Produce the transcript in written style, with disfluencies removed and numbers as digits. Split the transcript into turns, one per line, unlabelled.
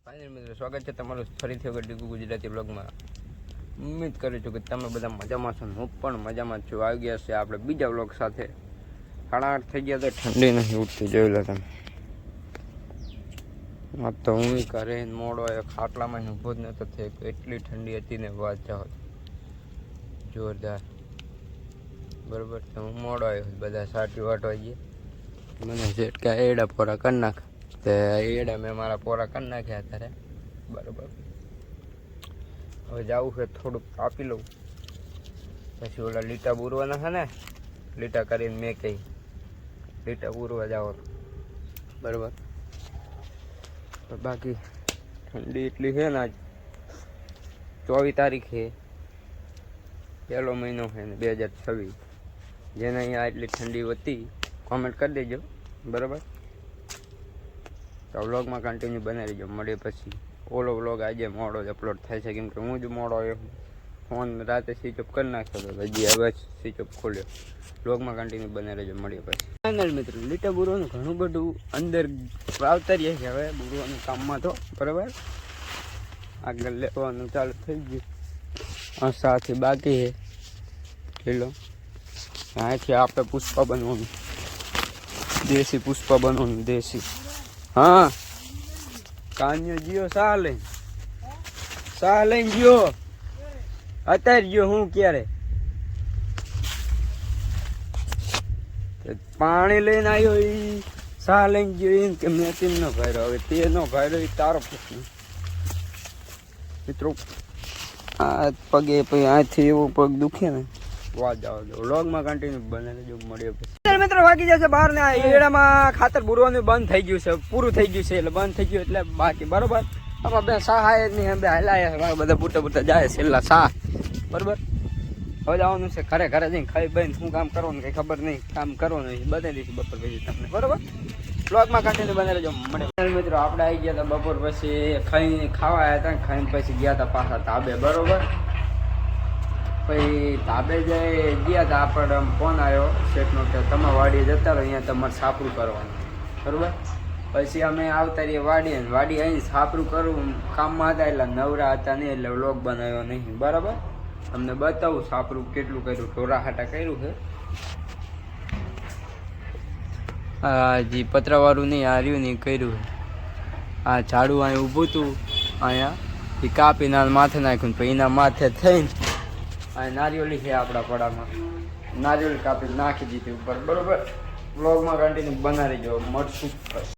Final મિત્રો સ્વાગત છે તમારું ફરીથી વખત ડીગુ ગુજરાતી બ્લોગમાં. ઉમ્મીદ કરું છું કે તમે બધા મજામાં છો. હું પણ મજામાં છું. આવી ગયા છે આપણે બીજા બ્લોગ સાથે. 8:30 થઈ ગયા તો ઠંડી નથી ઉઠતી, જોઈ લો તમે. આ તો હું ઘરે મોડો આવ્યો, ખાટલામાં ઊભો જ નહોતો થયો. એટલી ઠંડી હતી ને વાત જાઓ જોરદાર. બરાબર, તો હું મોડો આવ્યો. બધા સાટી વાટવા જઈએ. મને જેટકા એડા પોરા કરી નાખ તે એડા મેં મારા પોરા કરી નાખ્યા અત્યારે. બરાબર, હવે જવું છે થોડુંક કાપી લઉં, પછી ઓલા લીટા બુરવાના છે ને, લીટા કરીને મેં કહી લીટા બુરવા જવાનું. બરાબર, બાકી ઠંડી એટલી છે ને. આજ 24 તારીખે 1લો મહિનો છે ને 2026. જેને અહીંયા એટલી ઠંડી હતી કોમેન્ટ કરી દેજો. બરાબર, તો વ્લોગમાં કન્ટિન્યુ બનાવી દેજો. મળીએ પછી. ઓલો વ્લોગ આજે મોડો જ અપલોડ થાય છે, કેમ કે હું જ મોડો આવ્યો. ફોન રાતે સ્વિચ ઓફ કરી નાખ્યો હતો, હજી હવે સ્વિચ ઓફ ખોલ્યો. વ્લોગમાં કન્ટિન્યુ બનાવી દેજો. મળીએ પછી. ફાઇનલ મિત્રો, લીટા બુરવાનું ઘણું બધું અંદર વાવતા રહીએ છે હવે બુરવાનું કામમાં તો. બરાબર, આગળ લેવાનું ચાલુ થઈ ગયું. આ સાથે બાકી છે કિલો. અહીંથી આપણે પુષ્પા બનવાનું, દેશી પુષ્પા બનવાનું, દેશી. હા, કાન્યો જીઓ સા લઈને ગયો અત્યારે ગયો. હું ક્યારે પાણી લઈને આવ્યો, એ સા લઈને ગયો. એમ કે મેં તેમ નો ભાર્યો, હવે તે નો ભાર્યો એ તારો પ્રશ્ન. મિત્રો આ પગે પછી આથી એવું પગ દુખે ને વાત જાવ દો. વ્લોગમાં કન્ટિન્યુ બને જો. મળીએ પછી. મિત્રો વાગી જશે બહાર ને. એડામાં ખાતર બુરવાનું બંધ થઈ ગયું છે, પૂરું થઈ ગયું છે. એટલે બંધ થઈ ગયું એટલે બાકી. બરોબર, આમાં બે સહાય જ નહીં, બે હલાયા બધા બુટા જાય છેલ્લા સા. બરોબર, હવે જવાનું છે ઘરે. ઘરે જઈને ખાઈ બઈને શું કામ કરવાનું કઈ ખબર નહીં. કામ કરવાનું બતાવી દઈશું બપોર પછી તમને. બરોબર, બ્લોગમાં કન્ટિન્યુ બને રહેજો. મળે મિત્રો, આપણે આવી ગયા હતા બપોર પછી. ખાવા આવ્યા હતા, ખાઈને પછી ગયા હતા પાછા ધાબે. બરોબર, પછી ધાબે ગયા હતા. આપણે ફોન આવ્યો શેઠનો કે તમે વાડીએ જતા રહો, અહીંયા તમારે સાપરું કરવાનું. બરાબર, પછી અમે આવતા રહીએ વાડીએ. વાડી અહીં સાપરું કરવું કામમાં હતા, એટલે નવરા હતા નહીં, એટલે વ્લોગ બનાવ્યો નહીં. બરાબર, તમને બતાવું સાપરું કેટલું કર્યું. ઢોરા હાટા કર્યું છે. હા, જી પતરાવાળું નહીં, આ રહ્યું નહીં કર્યું. આ ઝાડું અહીં ઊભું હતું, અહીંયા એ કાપીને માથે નાખ્યું. પછી એના માથે થઈને આ નારિયેળી છે આપણા પડામાં, નારિયેળ કાપી નાખી દીધી ઉપર. બરોબર, વ્લોગમાં કન્ટિન્યુ બનાવી જો. મળશું.